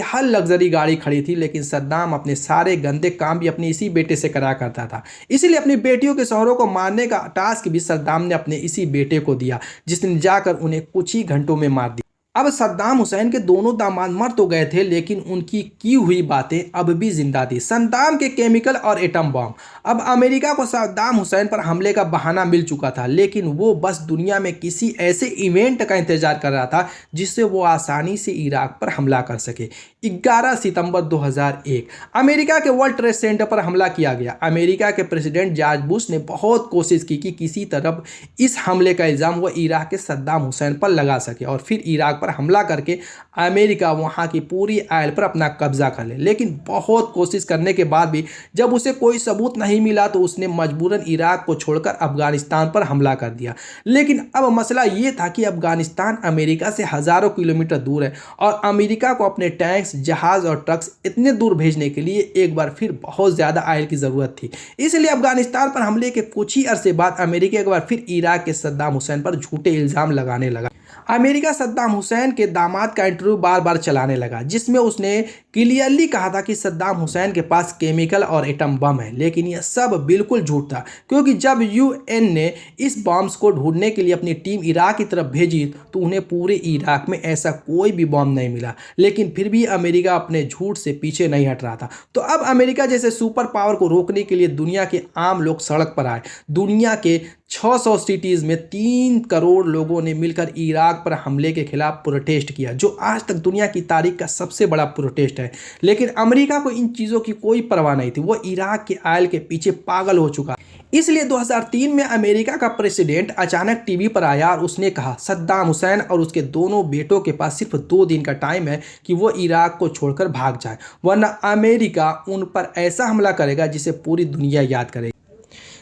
हर लग्जरी गाड़ी खड़ी थी, लेकिन सद्दाम अपने सारे गंदे काम भी अपने इसी बेटे से करा करता था। इसीलिए अपनी बेटियों के शौहरों को मारने का टास्क भी सद्दाम ने अपने इसी बेटे को दिया, जिसने जाकर उन्हें कुछ ही घंटों में मार दिया। अब सद्दाम हुसैन के दोनों दामाद मर तो गए थे, लेकिन उनकी की हुई बातें अब भी जिंदा थी। सद्दाम के केमिकल और एटम बम। अब अमेरिका को सद्दाम हुसैन पर हमले का बहाना मिल चुका था, लेकिन वो बस दुनिया में किसी ऐसे इवेंट का इंतजार कर रहा था जिससे वो आसानी से इराक पर हमला कर सके। 11 सितंबर 2001 अमेरिका के वर्ल्ड ट्रेड सेंटर पर हमला किया गया। अमेरिका के प्रेसिडेंट जॉर्ज बुश ने बहुत कोशिश की कि किसी तरह इस हमले का इल्ज़ाम वो इराक के सद्दाम हुसैन पर लगा सके और फिर इराक पर हमला करके अमेरिका वहां की पूरी आयल पर अपना कब्जा कर ले। लेकिन बहुत कोशिश करने के बाद भी जब उसे कोई सबूत नहीं मिला तो उसने मजबूरन इराक को छोड़कर अफगानिस्तान पर हमला कर दिया। लेकिन अब मसला ये था कि अफगानिस्तान अमेरिका से हज़ारों किलोमीटर दूर है और अमेरिका को अपने टैंक्स, जहाज़ और ट्रक्स इतने दूर भेजने के लिए एक बार फिर बहुत ज़्यादा आयल की ज़रूरत थी। इसलिए अफगानिस्तान पर हमले के कुछ ही अरसे बाद अमेरिका एक बार फिर इराक के सद्दाम हुसैन पर झूठे इल्ज़ाम लगाने लगा। अमेरिका सद्दाम हुसैन के दामाद का इंटरव्यू बार बार चलाने लगा, जिसमें उसने क्लियरली कहा था कि सद्दाम हुसैन के पास केमिकल और एटम बम है। लेकिन यह सब बिल्कुल झूठ था, क्योंकि जब यूएन ने इस बॉम्ब्स को ढूंढने के लिए अपनी टीम इराक की तरफ भेजी तो उन्हें पूरे इराक में ऐसा कोई भी बॉम्ब नहीं मिला। लेकिन फिर भी अमेरिका अपने झूठ से पीछे नहीं हट रहा था। तो अब अमेरिका जैसे सुपर पावर को रोकने के लिए दुनिया के आम लोग सड़क पर आए। दुनिया के 600 सिटीज़ में 3 करोड़ लोगों ने मिलकर इराक पर हमले के खिलाफ प्रोटेस्ट किया, जो आज तक दुनिया की तारीख का सबसे बड़ा प्रोटेस्ट है। लेकिन अमेरिका को इन चीज़ों की कोई परवाह नहीं थी, वो इराक के आयल के पीछे पागल हो चुका। इसलिए 2003 में अमेरिका का प्रेसिडेंट अचानक टीवी पर आया और उसने कहा सद्दाम हुसैन और उसके दोनों बेटों के पास सिर्फ 2 दिन का टाइम है कि वो इराक को छोड़कर भाग जाए, वरना अमेरिका उन पर ऐसा हमला करेगा जिसे पूरी दुनिया याद करेगी।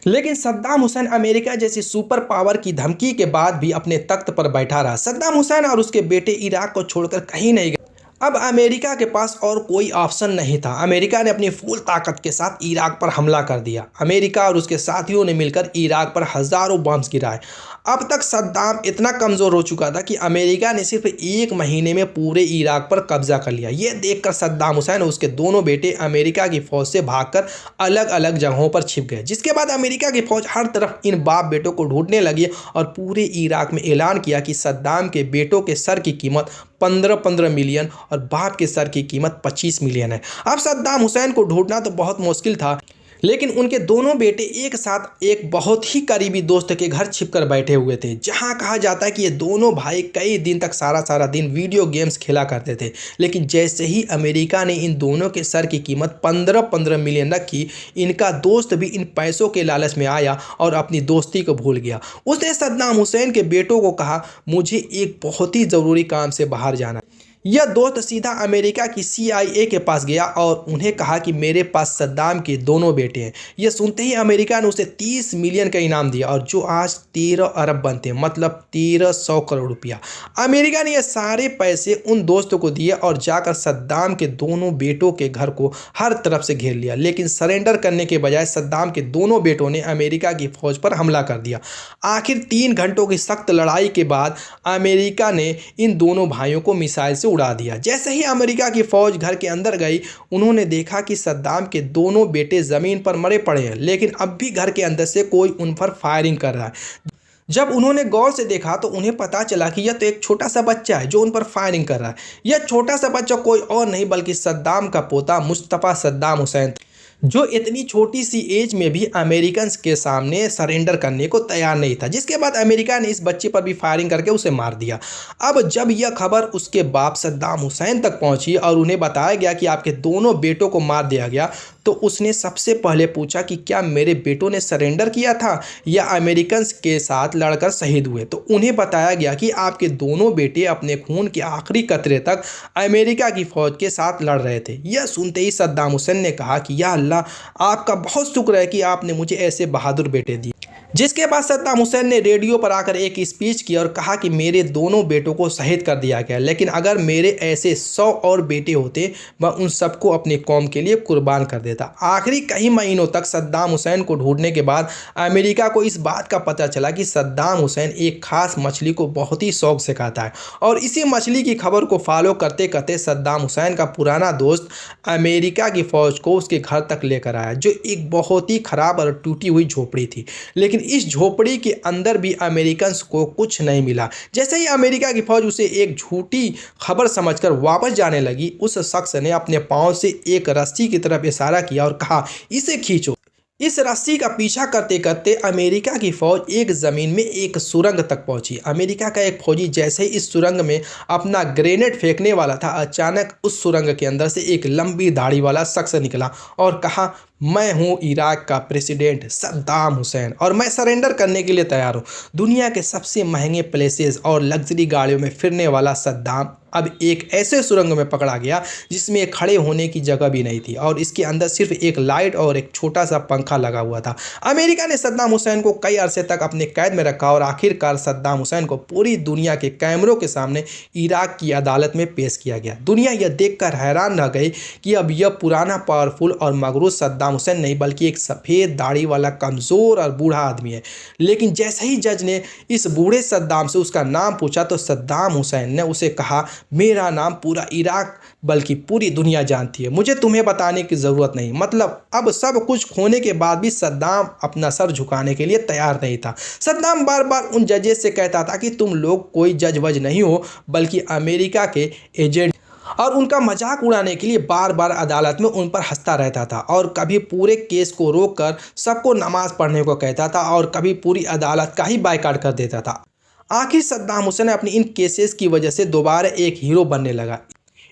लेकिन सद्दाम हुसैन अमेरिका जैसी सुपर पावर की धमकी के बाद भी अपने तख्त पर बैठा रहा। सद्दाम हुसैन और उसके बेटे इराक को छोड़कर कहीं नहीं गए। अब अमेरिका के पास और कोई ऑप्शन नहीं था। अमेरिका ने अपनी फुल ताकत के साथ इराक पर हमला कर दिया। अमेरिका और उसके साथियों ने मिलकर इराक पर हज़ारों बम्स गिराए। अब तक सद्दाम इतना कमज़ोर हो चुका था कि अमेरिका ने सिर्फ 1 महीने में पूरे इराक पर कब्जा कर लिया। ये देखकर सद्दाम हुसैन और उसके दोनों बेटे अमेरिका की फ़ौज से भागकर अलग अलग जगहों पर छिप गए। जिसके बाद अमेरिका की फ़ौज हर तरफ इन बाप बेटों को ढूंढने लगी और पूरे इराक में ऐलान किया कि सद्दाम के बेटों के सर की कीमत 15-15 मिलियन और बाप के सर की कीमत 25 मिलियन है। अब सद्दाम हुसैन को ढूंढना तो बहुत मुश्किल था, लेकिन उनके दोनों बेटे एक साथ एक बहुत ही करीबी दोस्त के घर छिपकर बैठे हुए थे, जहां कहा जाता है कि ये दोनों भाई कई दिन तक सारा दिन वीडियो गेम्स खेला करते थे। लेकिन जैसे ही अमेरिका ने इन दोनों के सर की कीमत 15-15 मिलियन रखी, इनका दोस्त भी इन पैसों के लालच में आया और अपनी दोस्ती को भूल गया। उसने सद्दाम हुसैन के बेटों को कहा, मुझे एक बहुत ही ज़रूरी काम से बाहर जाना। यह दोस्त सीधा अमेरिका की CIA के पास गया और उन्हें कहा कि मेरे पास सद्दाम के दोनों बेटे हैं। यह सुनते ही अमेरिका ने उसे 30 मिलियन का इनाम दिया, और जो आज 13 अरब बनते हैं, मतलब 1300 करोड़ रुपया। अमेरिका ने यह सारे पैसे उन दोस्तों को दिए और जाकर सद्दाम के दोनों बेटों के घर को हर तरफ से घेर लिया। लेकिन सरेंडर करने के बजाय सद्दाम के दोनों बेटों ने अमेरिका की फौज पर हमला कर दिया। आखिर 3 घंटों की सख्त लड़ाई के बाद अमेरिका ने इन दोनों भाइयों को मिसाइल से उड़ा दिया। जैसे ही अमेरिका की फौज घर के अंदर गई, उन्होंने देखा कि सद्दाम के दोनों बेटे जमीन पर मरे पड़े हैं, लेकिन अब भी घर के अंदर से कोई उन पर फायरिंग कर रहा है। जब उन्होंने गौर से देखा तो उन्हें पता चला कि यह तो एक छोटा सा बच्चा है जो उन पर फायरिंग कर रहा है। यह छोटा सा बच्चा कोई और नहीं बल्कि सद्दाम का पोता मुस्तफ़ा सद्दाम हुसैन, जो इतनी छोटी सी एज में भी अमेरिकन के सामने सरेंडर करने को तैयार नहीं था। जिसके बाद अमेरिका ने इस बच्चे पर भी फायरिंग करके उसे मार दिया। अब जब यह खबर उसके बाप सद्दाम हुसैन तक पहुंची और उन्हें बताया गया कि आपके दोनों बेटों को मार दिया गया, तो उसने सबसे पहले पूछा कि क्या मेरे बेटों ने सरेंडर किया था या अमेरिकन के साथ लड़कर शहीद हुए। तो उन्हें बताया गया कि आपके दोनों बेटे अपने खून के आखिरी कतरे तक अमेरिका की फौज के साथ लड़ रहे थे। यह सुनते ही सद्दाम हुसैन ने कहा कि या अल्लाह, आपका बहुत शुक्र है कि आपने मुझे ऐसे बहादुर बेटे दिए। जिसके बाद सद्दाम हुसैन ने रेडियो पर आकर एक स्पीच की और कहा कि मेरे दोनों बेटों को शहीद कर दिया गया, लेकिन अगर मेरे ऐसे 100 और बेटे होते, मैं उन सबको अपनी कौम के लिए कुर्बान कर देता। आखिरी कई महीनों तक सद्दाम हुसैन को ढूंढने के बाद अमेरिका को इस बात का पता चला कि सद्दाम हुसैन एक खास मछली को बहुत ही शौक से खाता है, और इसी मछली की खबर को फॉलो करते करते सद्दाम हुसैन का पुराना दोस्त अमेरिका की फौज को उसके घर तक लेकर आया, जो एक बहुत ही खराब और टूटी हुई झोपड़ी थी। लेकिन इस झोपड़ी के अंदर भी अमेरिकन को कुछ नहीं मिला। जैसे ही अमेरिका की फौज उसे एक झूठी खबर समझकर वापस जाने लगी, उस शख्स ने अपने पांव से एक रस्सी की तरफ इशारा किया और कहा, इसे खींचो। इस रस्सी का पीछा करते करते अमेरिका की फौज एक ज़मीन में एक सुरंग तक पहुंची। अमेरिका का एक फौजी जैसे ही इस सुरंग में अपना ग्रेनेड फेंकने वाला था, अचानक उस सुरंग के अंदर से एक लंबी दाढ़ी वाला शख्स निकला और कहा, मैं हूं इराक का प्रेसिडेंट सद्दाम हुसैन और मैं सरेंडर करने के लिए तैयार हूं। दुनिया के सबसे महंगे प्लेसेस और लग्जरी गाड़ियों में फिरने वाला सद्दाम अब एक ऐसे सुरंग में पकड़ा गया जिसमें खड़े होने की जगह भी नहीं थी, और इसके अंदर सिर्फ एक लाइट और एक छोटा सा पंखा लगा हुआ था। अमेरिका ने सद्दाम हुसैन को कई अरसे तक अपने कैद में रखा और आखिरकार सद्दाम हुसैन को पूरी दुनिया के कैमरों के सामने इराक की अदालत में पेश किया गया। दुनिया यह देखकर हैरान रह गई कि अब यह पुराना पावरफुल और मगरूर सद्दाम हुसैन नहीं बल्कि एक सफ़ेद दाढ़ी वाला कमज़ोर और बूढ़ा आदमी है। लेकिन जैसे ही जज ने इस बूढ़े सद्दाम से उसका नाम पूछा तो सद्दाम हुसैन ने उसे कहा, मेरा नाम पूरा इराक बल्कि पूरी दुनिया जानती है, मुझे तुम्हें बताने की ज़रूरत नहीं। मतलब अब सब कुछ खोने के बाद भी सद्दाम अपना सर झुकाने के लिए तैयार नहीं था। सद्दाम बार बार उन जजेस से कहता था कि तुम लोग कोई जज वज नहीं हो बल्कि अमेरिका के एजेंट, और उनका मजाक उड़ाने के लिए बार बार अदालत में उन पर हंसता रहता था, और कभी पूरे केस को रोककर सबको नमाज पढ़ने को कहता था और कभी पूरी अदालत का ही बायकॉट कर देता था। आखिर सद्दाम हुसैन अपनी इन केसेस की वजह से दोबारा एक हीरो बनने लगा।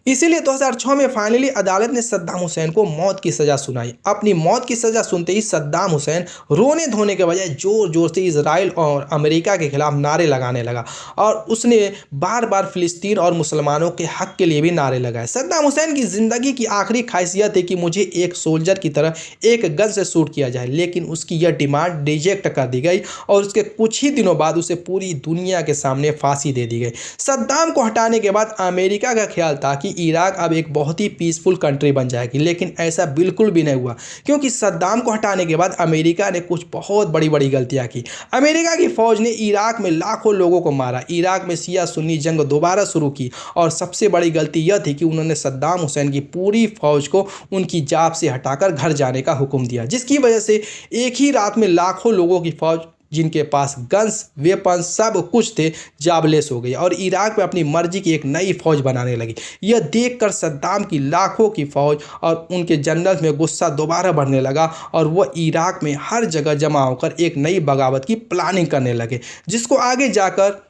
इसीलिए 2006 में फाइनली अदालत ने सद्दाम हुसैन को मौत की सज़ा सुनाई। अपनी मौत की सज़ा सुनते ही सद्दाम हुसैन रोने धोने के बजाय ज़ोर ज़ोर से इजराइल और अमेरिका के खिलाफ नारे लगाने लगा और उसने बार बार फ़िलिस्तीन और मुसलमानों के हक़ के लिए भी नारे लगाए। सद्दाम हुसैन की ज़िंदगी की आखिरी ख़ासियत है कि मुझे एक सोल्जर की तरह एक गन से शूट किया जाए, लेकिन उसकी यह डिमांड रिजेक्ट कर दी गई और उसके कुछ ही दिनों बाद उसे पूरी दुनिया के सामने फांसी दे दी गई। सद्दाम को हटाने के बाद अमेरिका का ख्याल था कि इराक अब एक बहुत ही पीसफुल कंट्री बन जाएगी, लेकिन ऐसा बिल्कुल भी नहीं हुआ, क्योंकि सद्दाम को हटाने के बाद अमेरिका ने कुछ बहुत बड़ी बड़ी गलतियां की। अमेरिका की फौज ने इराक में लाखों लोगों को मारा, इराक में शिया सुन्नी जंग दोबारा शुरू की और सबसे बड़ी गलती यह थी कि उन्होंने सद्दाम हुसैन की पूरी फौज को उनकी जाप से हटाकर घर जाने का हुक्म दिया, जिसकी वजह से एक ही रात में लाखों लोगों की फौज जिनके पास गन्स वेपन सब कुछ थे जाबलेस हो गई और इराक में अपनी मर्जी की एक नई फौज बनाने लगी। यह देखकर सद्दाम की लाखों की फौज और उनके जनरल में गुस्सा दोबारा बढ़ने लगा और वह इराक में हर जगह जमा होकर एक नई बगावत की प्लानिंग करने लगे, जिसको आगे जाकर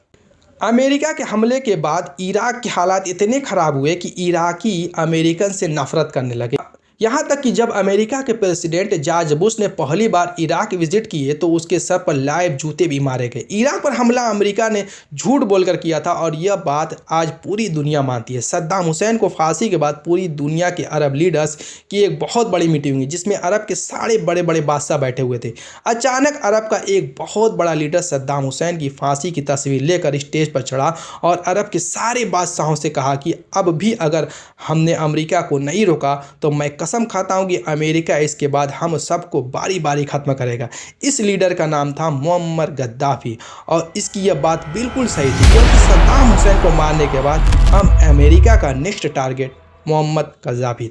अमेरिका के हमले के बाद इराक के हालात इतने ख़राब हुए कि इराकी अमेरिकन से नफरत करने लगे। यहाँ तक कि जब अमेरिका के प्रेसिडेंट जॉर्ज बुश ने पहली बार इराक विजिट किए तो उसके सर पर लाइव जूते भी मारे गए। इराक पर हमला अमेरिका ने झूठ बोलकर किया था और यह बात आज पूरी दुनिया मानती है। सद्दाम हुसैन को फांसी के बाद पूरी दुनिया के अरब लीडर्स की एक बहुत बड़ी मीटिंग हुई, जिसमें अरब के सारे बड़े बड़े बादशाह बैठे हुए थे। अचानक अरब का एक बहुत बड़ा लीडर सद्दाम हुसैन की फांसी की तस्वीर लेकर स्टेज पर चढ़ा और अरब के सारे बादशाहों से कहा कि अब भी अगर हमने अमेरिका को नहीं रोका तो मैं कसम खाता हूं कि अमेरिका इसके बाद हम सबको बारी बारी खत्म करेगा। इस लीडर का नाम था मुअम्मर गद्दाफी और इसकी यह बात बिल्कुल सही थी, क्योंकि सद्दाम हुसैन को मारने के बाद हम अमेरिका का नेक्स्ट टारगेट मुअम्मर गद्दाफी था।